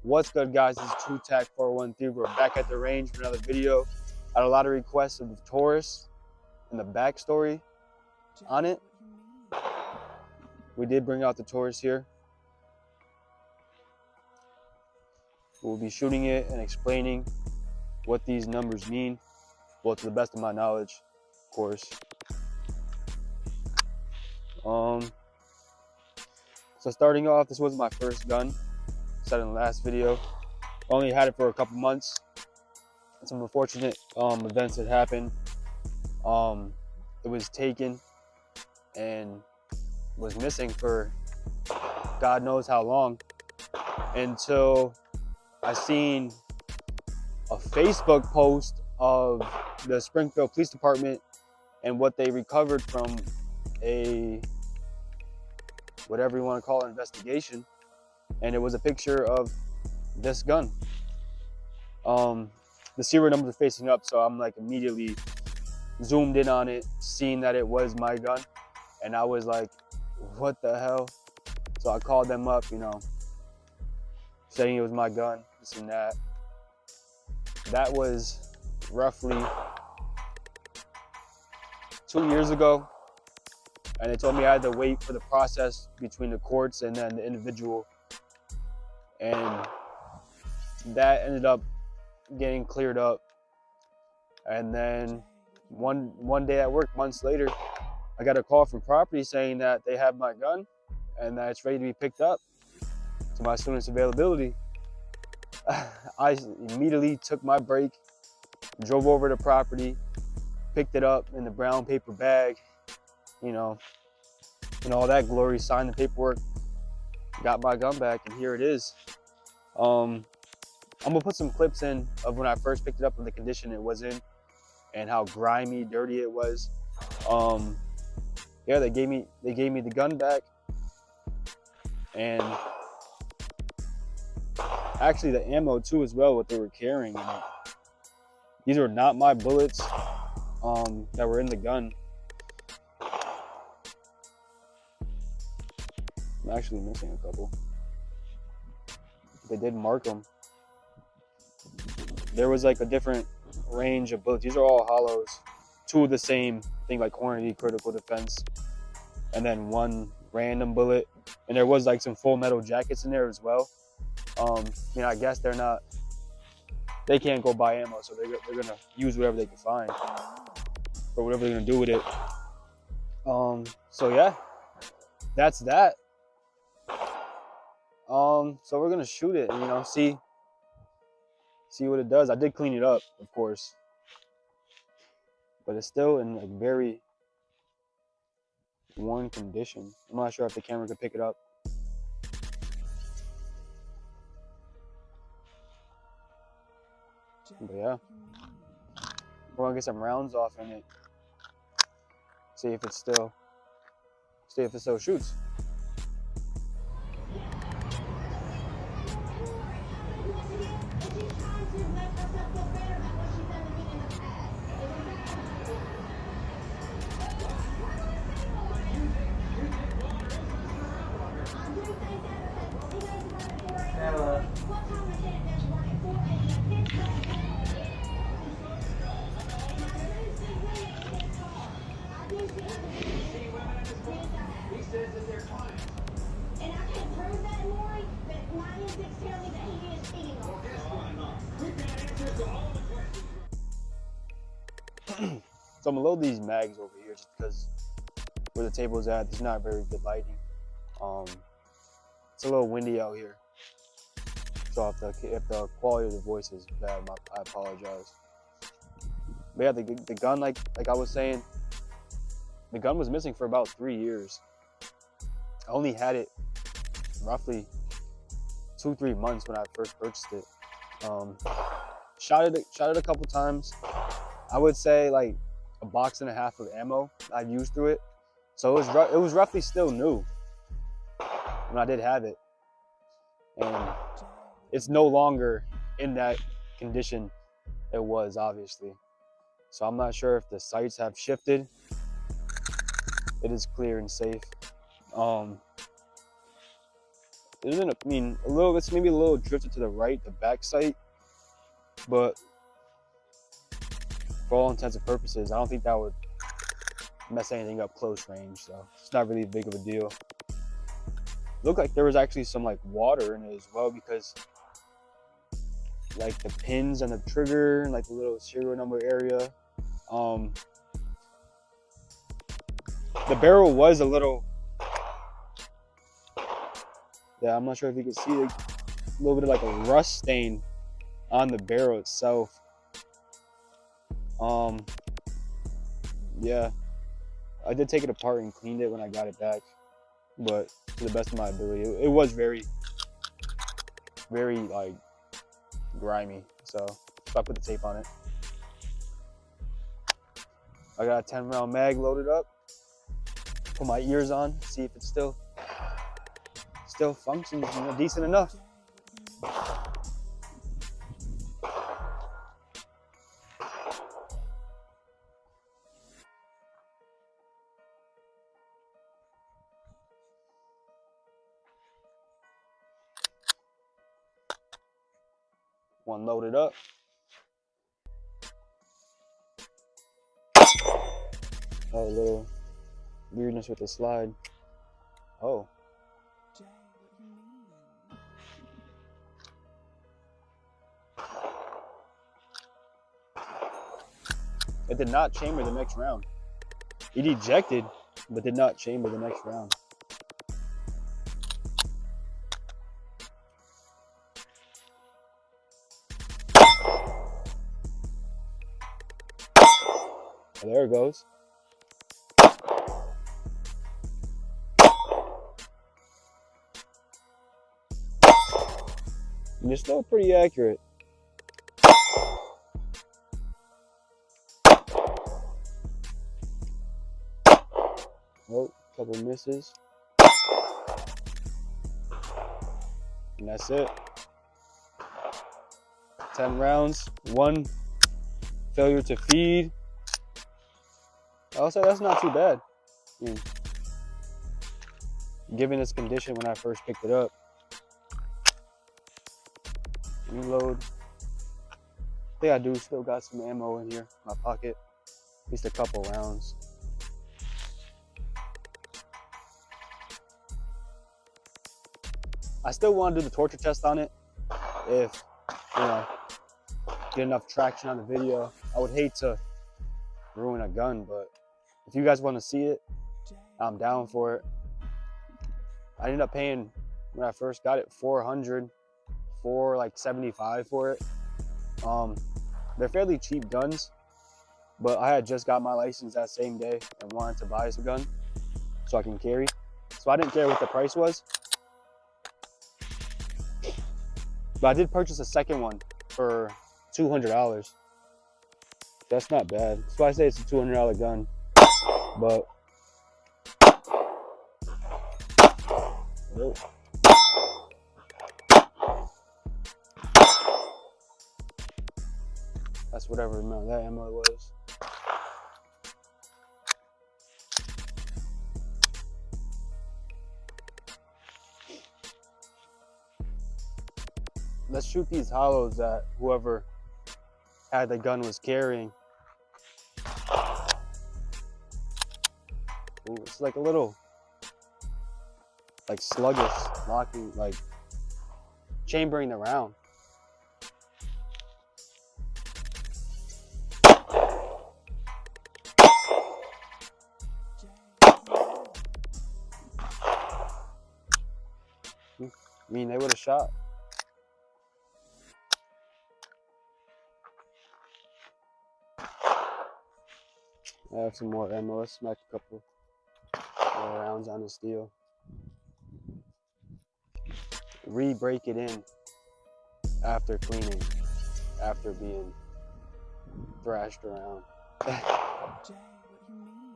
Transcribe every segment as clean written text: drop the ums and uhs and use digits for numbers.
What's good, guys? This is True Tac 413. We're back at the range for another video. I had a lot of requests of the Taurus and the backstory on it. We did bring out the Taurus here. We'll be shooting it and explaining what these numbers mean. Well, to the best of my knowledge, of course. So starting off, this was my first gun. Said in the last video. I only had it for a couple months. Some unfortunate events that happened. It was taken and was missing for God knows how long, until I seen a Facebook post of the Springfield Police Department and what they recovered from a, whatever you want to call it, investigation. And it was a picture of this gun. The serial numbers are facing up, so I'm like immediately zoomed in on it, seeing that it was my gun. And I was like, what the hell? So I called them up, saying it was my gun, this and that. That was roughly 2 years ago. And they told me I had to wait for the process between the courts and then the individual. And that ended up getting cleared up. And then one day at work, months later, I got a call from property saying that they have my gun and that it's ready to be picked up to my soonest availability. I immediately took my break, drove over to property, picked it up in the brown paper bag, and all that glory, signed the paperwork, got my gun back, and here it is. I'm gonna put some clips in of when I first picked it up and the condition it was in and how grimy, dirty it was. Yeah, they gave me the gun back, and actually the ammo too as well, what they were carrying in it. These were not my bullets that were in the gun. I'm actually missing a couple. They did mark them. There was like a different range of bullets. These are all hollows. Two of the same thing, like Hornady, critical defense, and then one random bullet. And there was like some full metal jackets in there as well. I guess they can't go buy ammo, so they're gonna use whatever they can find or whatever they're gonna do with it. So yeah, that's that. So we're gonna shoot it and see what it does. I did clean it up, of course, but it's still in like very worn condition. I'm not sure if the camera could pick it up. But yeah, we're gonna get some rounds off in it. See if it still shoots. So I'm gonna load these mags over here just because where the table is at, there's not very good lighting. It's a little windy out here. So if the quality of the voice is bad, I apologize. But yeah, the gun, like I was saying, the gun was missing for about 3 years. I only had it roughly 2-3 months when I first purchased it. Shot it a couple times. I would say like a box and a half of ammo I've used through it. So it was roughly still new when I did have it. And it's no longer in that condition it was, obviously. So I'm not sure if the sights have shifted. It is clear and safe. isn't. I mean, a little. It's maybe a little drifted to the right, the back sight, but for all intents and purposes, I don't think that would mess anything up close range. So it's not really big of a deal. Looked like there was actually some like water in it as well, because like the pins and the trigger and like the little serial number area, the barrel was a little, yeah, I'm not sure if you can see a little bit of like a rust stain on the barrel itself. Yeah, I did take it apart and cleaned it when I got it back, but to the best of my ability, it was very, very like grimy. So I put the tape on it. I got a 10-round mag loaded up. Put my ears on, see if it still functions, you know, decent enough. One loaded up. Oh, a little weirdness with the slide. Oh. It did not chamber the next round. It ejected, but did not chamber the next round. Oh, there it goes. And it's still pretty accurate. Oh, couple misses. And that's it. 10 rounds, 1 failure to feed. I'll say that's not too bad. I mean, given its condition when I first picked it up. Reload. I think I do still got some ammo in here in my pocket. At least a couple rounds. I still want to do the torture test on it. If, you know, get enough traction on the video. I would hate to ruin a gun, but if you guys want to see it, I'm down for it. I ended up paying, when I first got it, $400, $475 for it. They're fairly cheap guns, but I had just got my license that same day and wanted to buy a gun so I can carry. So I didn't care what the price was. But I did purchase a second one for $200. That's not bad. That's why I say it's a $200 gun. But oh. That's whatever amount that ammo was. Let's shoot these hollows that whoever had the gun was carrying. Ooh, it's like a little, like sluggish, locking, like chambering the round. I mean, they would have shot. I have some more ammo. Let's smack a couple more rounds on the steel. Re-break it in after cleaning, after being thrashed around. Jay, what do you mean?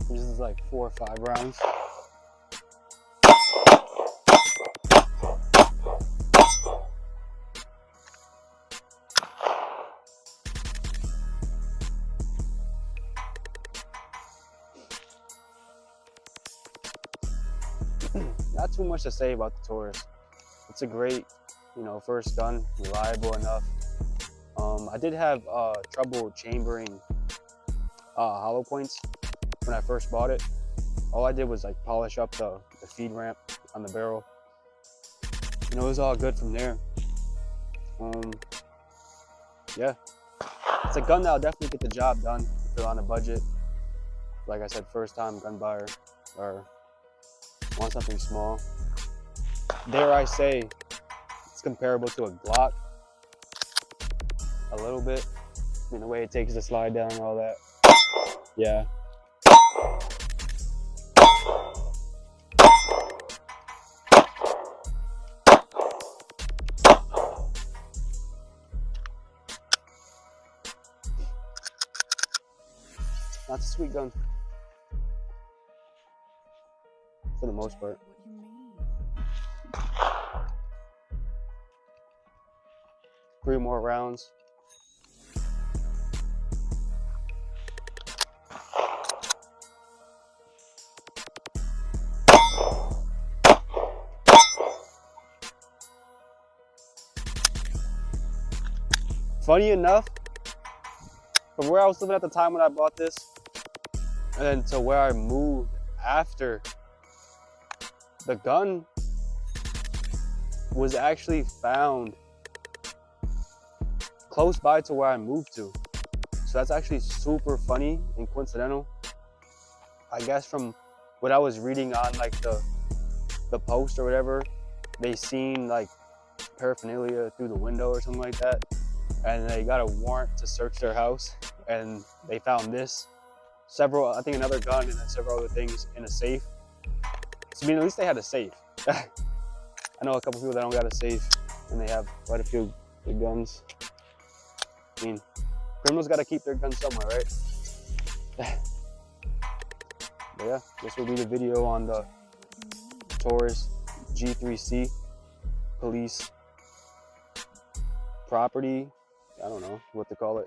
This is like 4 or 5 rounds. not too much to say about the Taurus. It's a great, first gun, reliable enough. I did have trouble chambering hollow points when I first bought it. All I did was like polish up the feed ramp on the barrel. It was all good from there. Yeah, it's a gun that'll definitely get the job done if you're on a budget. Like I said, first time gun buyer or want something small. Dare I say, it's comparable to a Glock a little bit. The way it takes the slide down and all that. Yeah. That's a sweet gun. For the most part. What you mean? 3 more rounds. Funny enough, from where I was living at the time when I bought this, and then to where I moved after, the gun was actually found close by to where I moved to. So that's actually super funny and coincidental. I guess from what I was reading on like the post or whatever, they seen like paraphernalia through the window or something like that. And they got a warrant to search their house, and they found this, I think another gun, and then several other things in a safe. So, at least they had a safe. I know a couple people that don't got a safe, and they have quite a few good guns. Criminals got to keep their guns somewhere, right? But yeah, this will be the video on the Taurus G3C police property. I don't know what to call it.